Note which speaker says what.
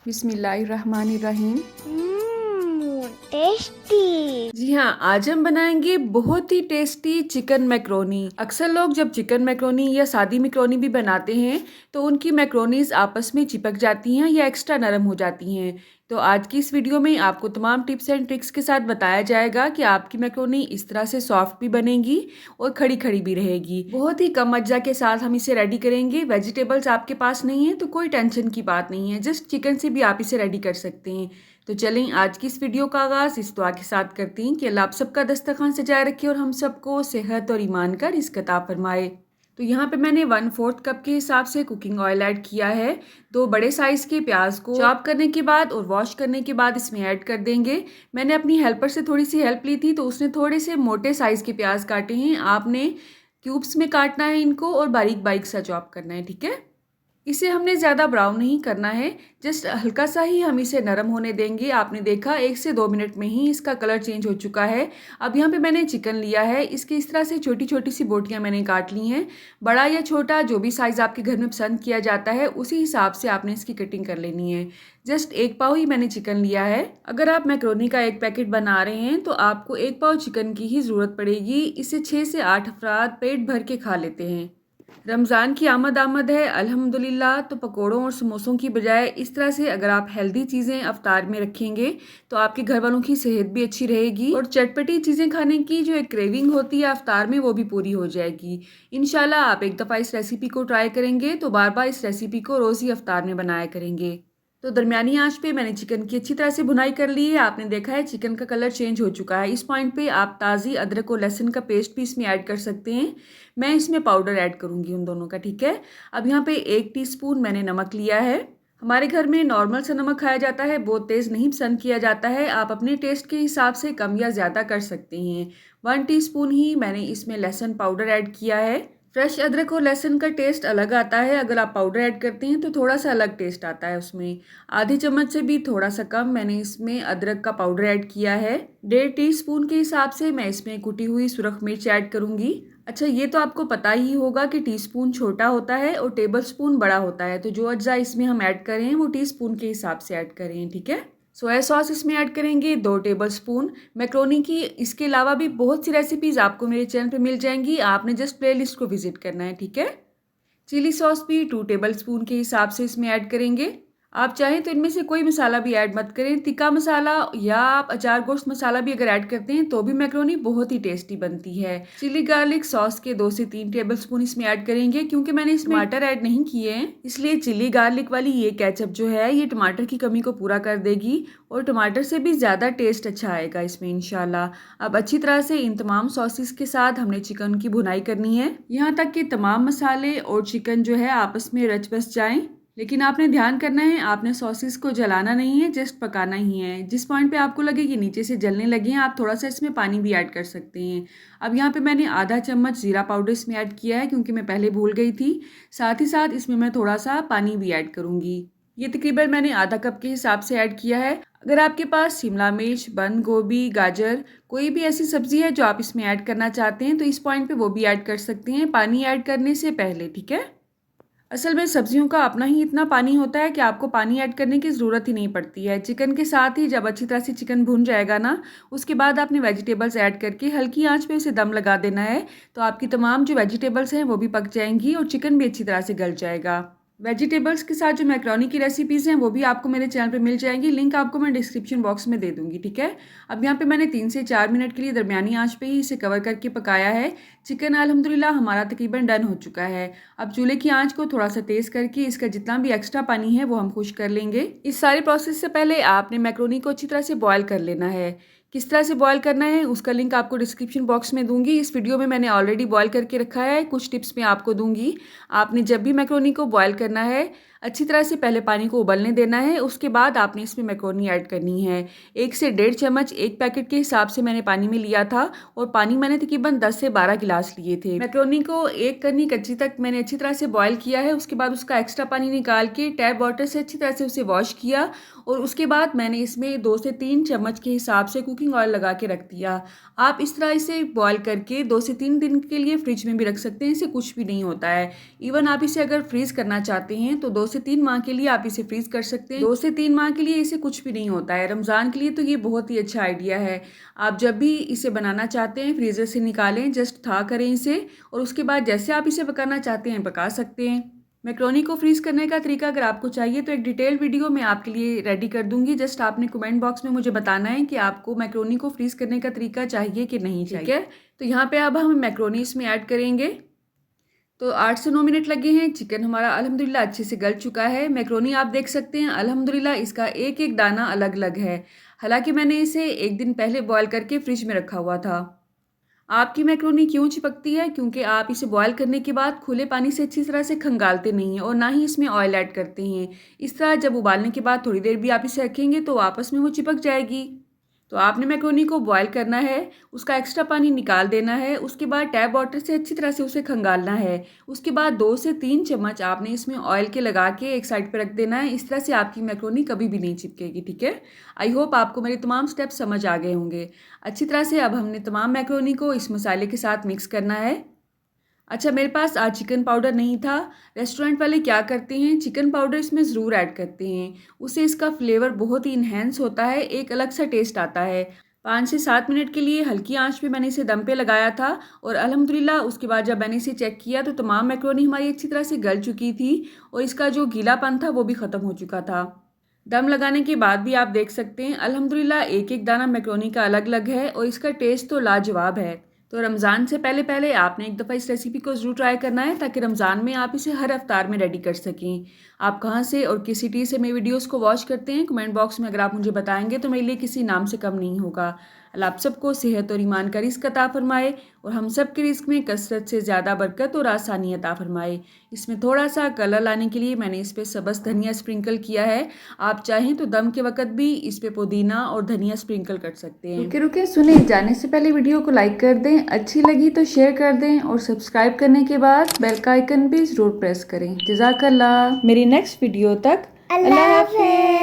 Speaker 1: बिस्मिल्लाहिर्रहमानिर्रहीम।
Speaker 2: टेस्टी।
Speaker 1: जी हाँ, आज हम बनाएंगे बहुत ही टेस्टी चिकन मैक्रोनी। अक्सर लोग जब चिकन मैक्रोनी या सादी मैक्रोनी भी बनाते हैं तो उनकी मैक्रोनीज आपस में चिपक जाती हैं या एक्स्ट्रा नरम हो जाती हैं। तो आज की इस वीडियो में आपको तमाम टिप्स एंड ट्रिक्स के साथ बताया जाएगा कि आपकी मैक्रोनी इस तरह से सॉफ्ट भी बनेगी और खड़ी खड़ी भी रहेगी। बहुत ही कम अज्जा के साथ हम इसे रेडी करेंगे। वेजिटेबल्स आपके पास नहीं है तो कोई टेंशन की बात नहीं है, जस्ट चिकन से भी आप इसे रेडी कर सकते हैं। तो चलें आज की इस वीडियो का आगाज़ इस दुआ के साथ करते हैं कि अल्लाह आप सबका दस्तरखान सजाए रखे और हम सबको सेहत और ईमान का रिज़्क़ अता फरमाए। तो यहाँ पे मैंने 1/4 कप के हिसाब से कुकिंग ऑयल ऐड किया है। 2 बड़े साइज़ के प्याज को चॉप करने के बाद और वॉश करने के बाद इसमें ऐड कर देंगे। मैंने अपनी हेल्पर से थोड़ी सी हेल्प ली थी तो उसने थोड़े से मोटे साइज़ के प्याज काटे हैं। आपने क्यूब्स में काटना है इनको और बारीक बारीक सा चॉप करना है, ठीक है। इसे हमने ज़्यादा ब्राउन नहीं करना है, जस्ट हल्का सा ही हम इसे नरम होने देंगे। आपने देखा 1 से 2 मिनट में ही इसका कलर चेंज हो चुका है। अब यहाँ पे मैंने चिकन लिया है, इसके इस तरह से छोटी छोटी सी बोटियाँ मैंने काट ली हैं। बड़ा या छोटा जो भी साइज़ आपके घर में पसंद किया जाता है उसी हिसाब से आपने इसकी कटिंग कर लेनी है। जस्ट 1 पाव ही मैंने चिकन लिया है। अगर आप मैक्रोनी का 1 पैकेट बना रहे हैं तो आपको 1 पाव चिकन की ही ज़रूरत पड़ेगी। इसे 6 से 8 अफराद पेट भर के खा लेते हैं। रमज़ान की आमद है अल्हम्दुलिल्लाह। तो पकोड़ों और समोसों की बजाय इस तरह से अगर आप हेल्दी चीज़ें अफ्तार में रखेंगे तो आपके घर वालों की सेहत भी अच्छी रहेगी और चटपटी चीज़ें खाने की जो एक क्रेविंग होती है अफ्तार में वो भी पूरी हो जाएगी। इंशाल्लाह आप एक दफ़ा इस रेसिपी को ट्राई करेंगे तो बार बार इस रेसिपी को रोज़ ही अफ्तार में बनाया करेंगे। तो दरमियानी आंच पे मैंने चिकन की अच्छी तरह से भुनाई कर ली है। आपने देखा है चिकन का कलर चेंज हो चुका है। इस पॉइंट पे आप ताज़ी अदरक और लहसुन का पेस्ट भी इसमें ऐड कर सकते हैं। मैं इसमें पाउडर ऐड करूँगी उन दोनों का, ठीक है। अब यहाँ पे 1 टीस्पून मैंने नमक लिया है। हमारे घर में नॉर्मल सा नमक खाया जाता है, बहुत तेज़ नहीं पसंद किया जाता है। आप अपने टेस्ट के हिसाब से कम या ज़्यादा कर सकते हैं। 1 टीस्पून ही मैंने इसमें लहसुन पाउडर ऐड किया है। फ्रेश अदरक और लहसुन का टेस्ट अलग आता है, अगर आप पाउडर ऐड करते हैं तो थोड़ा सा अलग टेस्ट आता है उसमें। आधी चम्मच से भी थोड़ा सा कम मैंने इसमें अदरक का पाउडर ऐड किया है। 1.5 टीस्पून के हिसाब से मैं इसमें कुटी हुई सुरख मिर्च ऐड करूंगी। अच्छा, ये तो आपको पता ही होगा कि टीस्पून छोटा होता है और टेबल स्पून बड़ा होता है, तो जो अज्जा इसमें हम ऐड करें वो टीस्पून के हिसाब से ऐड करें, ठीक है। सोया सॉस इसमें ऐड करेंगे 2 टेबलस्पून। मैक्रोनी की इसके अलावा भी बहुत सी रेसिपीज़ आपको मेरे चैनल पे मिल जाएंगी, आपने जस्ट प्लेलिस्ट को विजिट करना है, ठीक है। चिली सॉस भी 2 टेबलस्पून के हिसाब से इसमें ऐड करेंगे। आप चाहें तो इनमें से कोई मसाला भी ऐड मत करें। तिक्का मसाला या आप अचार गोश्त मसाला भी अगर ऐड करते हैं तो भी मैक्रोनी बहुत ही टेस्टी बनती है। चिली गार्लिक सॉस के 2 से 3 टेबलस्पून इसमें ऐड करेंगे। क्योंकि मैंने इसमें टमाटर ऐड नहीं किए हैं इसलिए चिली गार्लिक वाली ये केचप जो है ये टमाटर की कमी को पूरा कर देगी और टमाटर से भी ज़्यादा टेस्ट अच्छा आएगा इसमें इंशाल्लाह। अब अच्छी तरह से इन तमाम सॉसेस के साथ हमने चिकन की भुनाई करनी है, यहाँ तक कि तमाम मसाले और चिकन जो है आपस में रच बस जाएं। लेकिन आपने ध्यान करना है, आपने सॉसेस को जलाना नहीं है, जस्ट पकाना ही है। जिस पॉइंट पे आपको लगे कि नीचे से जलने लगे हैं आप थोड़ा सा इसमें पानी भी ऐड कर सकते हैं। अब यहाँ पे मैंने आधा चम्मच ज़ीरा पाउडर इसमें ऐड किया है क्योंकि मैं पहले भूल गई थी। साथ ही साथ इसमें मैं थोड़ा सा पानी भी ऐड करूँगी। ये तकरीबन मैंने आधा कप के हिसाब से ऐड किया है। अगर आपके पास शिमला मिर्च, बंद गोभी, गाजर कोई भी ऐसी सब्जी है जो आप इसमें ऐड करना चाहते हैं तो इस पॉइंट पे वो भी ऐड कर सकते हैं पानी ऐड करने से पहले, ठीक है। असल में सब्जियों का अपना ही इतना पानी होता है कि आपको पानी ऐड करने की ज़रूरत ही नहीं पड़ती है। चिकन के साथ ही जब अच्छी तरह से चिकन भुन जाएगा ना, उसके बाद आपने वेजिटेबल्स ऐड करके हल्की आंच पे उसे दम लगा देना है। तो आपकी तमाम जो वेजिटेबल्स हैं वो भी पक जाएंगी और चिकन भी अच्छी तरह से गल जाएगा। वेजिटेबल्स के साथ जो मैक्रोनी की रेसिपीज़ हैं वो भी आपको मेरे चैनल पे मिल जाएंगी, लिंक आपको मैं डिस्क्रिप्शन बॉक्स में दे दूंगी, ठीक है। अब यहाँ पे मैंने 3 से 4 मिनट के लिए दरमियानी आंच पे ही इसे कवर करके पकाया है। चिकन अल्हम्दुलिल्लाह हमारा तकरीबन डन हो चुका है। अब चूल्हे की आंच को थोड़ा सा तेज़ करके इसका जितना भी एक्स्ट्रा पानी है वो हम खुश कर लेंगे। इस सारे प्रोसेस से पहले आपने मैक्रोनी को अच्छी तरह से बॉयल कर लेना है। किस तरह से बॉयल करना है उसका लिंक आपको डिस्क्रिप्शन बॉक्स में दूंगी। इस वीडियो में मैंने ऑलरेडी बॉयल करके रखा है, कुछ टिप्स मैं आपको दूंगी। आपने जब भी मैक्रोनी को बॉयल करना है अच्छी तरह से पहले पानी को उबलने देना है, उसके बाद आपने इसमें मैक्रोनी ऐड करनी है। 1 से 1.5 चम्मच 1 पैकेट के हिसाब से मैंने पानी में लिया था और पानी मैंने तकरीबन 10 से 12 गिलास लिए थे। मैक्रोनी को 1 करनी कच्ची तक मैंने अच्छी तरह से बॉयल किया है। उसके बाद उसका एक्स्ट्रा पानी निकाल के टैप वाटर से अच्छी तरह से उसे वॉश किया और उसके बाद मैंने इसमें 2 से 3 चम्मच के हिसाब से कुकिंग ऑयल लगा के रख दिया। आप इस तरह इसे बॉयल करके 2 से 3 दिन के लिए फ्रिज में भी रख सकते हैं, इससे कुछ भी नहीं होता है। इवन आप इसे अगर फ्रीज़ करना चाहते हैं तो 2 से 3 माह के लिए आप इसे फ्रीज़ कर सकते हैं। 2 से 3 माह के लिए इसे कुछ भी नहीं होता है। रमज़ान के लिए तो ये बहुत ही अच्छा आइडिया है। आप जब भी इसे बनाना चाहते हैं फ्रीज़र से निकालें, जस्ट था करें इसे और उसके बाद जैसे आप इसे पकाना चाहते हैं पका सकते हैं। मैक्रोनी को फ्रीज़ करने का तरीका अगर आपको चाहिए तो एक डिटेल वीडियो मैं आपके लिए रेडी कर दूंगी। जस्ट आपने कमेंट बॉक्स में मुझे बताना है कि आपको मैक्रोनी को फ्रीज़ करने का तरीका चाहिए कि नहीं चाहिए। ठीक है, तो यहाँ पे अब हम मैक्रोनी इसमें ऐड करेंगे। तो 8 से 9 मिनट लगे हैं। चिकन हमारा अल्हम्दुलिल्लाह अच्छे से गल चुका है। मैक्रोनी आप देख सकते हैं अल्हम्दुलिल्लाह इसका एक एक दाना अलग अलग है। हालांकि मैंने इसे एक दिन पहले बॉयल करके फ्रिज में रखा हुआ था। आपकी मैक्रोनी क्यों चिपकती है? क्योंकि आप इसे बॉयल करने के बाद खुले पानी से अच्छी तरह से खंगालते नहीं हैं और ना ही इसमें ऑयल ऐड करते हैं। इस तरह जब उबालने के बाद थोड़ी देर भी आप इसे रखेंगे तो आपस में वो चिपक जाएगी। तो आपने मैक्रोनी को बॉयल करना है, उसका एक्स्ट्रा पानी निकाल देना है, उसके बाद टैप वाटर से अच्छी तरह से उसे खंगालना है। उसके बाद 2 से 3 चम्मच आपने इसमें ऑयल के लगा के एक साइड पर रख देना है। इस तरह से आपकी मैक्रोनी कभी भी नहीं चिपकेगी। ठीक है, आई होप आपको मेरे तमाम स्टेप्स समझ आ गए होंगे। अच्छी तरह से अब हमने तमाम मैक्रोनी को इस मसाले के साथ मिक्स करना है। अच्छा, मेरे पास आज चिकन पाउडर नहीं था। रेस्टोरेंट वाले क्या करते हैं, चिकन पाउडर इसमें ज़रूर ऐड करते हैं। उससे इसका फ्लेवर बहुत ही इन्हेंस होता है, एक अलग सा टेस्ट आता है। 5 से 7 मिनट के लिए हल्की आंच पे मैंने इसे दम पे लगाया था और अल्हम्दुलिल्लाह उसके बाद जब मैंने इसे चेक किया तो तमाम मैक्रोनी हमारी अच्छी तरह से गल चुकी थी और इसका जो गीलापन था वो भी ख़त्म हो चुका था। दम लगाने के बाद भी आप देख सकते हैं अल्हम्दुलिल्लाह एक एक दाना मैक्रोनी का अलग अलग है और इसका टेस्ट तो लाजवाब है। तो रमज़ान से पहले पहले आपने एक दफ़ा इस रेसिपी को ज़रूर ट्राई करना है ताकि रमज़ान में आप इसे हर अफ्तार में रेडी कर सकें। आप कहाँ से और किस सिटी से मेरे वीडियोस को वॉच करते हैं कमेंट बॉक्स में अगर आप मुझे बताएंगे तो मेरे लिए किसी नाम से कम नहीं होगा। अल्लाह आप सबको सेहत और ईमान का रिज़्क अता फरमाए और हम सब के रिज़्क में कसरत से ज़्यादा बरकत और आसानी अता फरमाए। इसमें थोड़ा सा कलर लाने के लिए मैंने इस पर सब्ज़ धनिया स्प्रिंकल किया है। आप चाहें तो दम के वक्त भी इस पर पुदीना और धनिया स्प्रिंकल कर सकते हैं। रुके रुके सुने, जाने से पहले वीडियो को लाइक कर दें, अच्छी लगी तो शेयर कर दें और सब्सक्राइब करने के बाद बेल का आइकन भी ज़रूर प्रेस करें। जज़ाकल्लाह। मेरी नेक्स्ट वीडियो तक अल्लाह हाफ़िज़।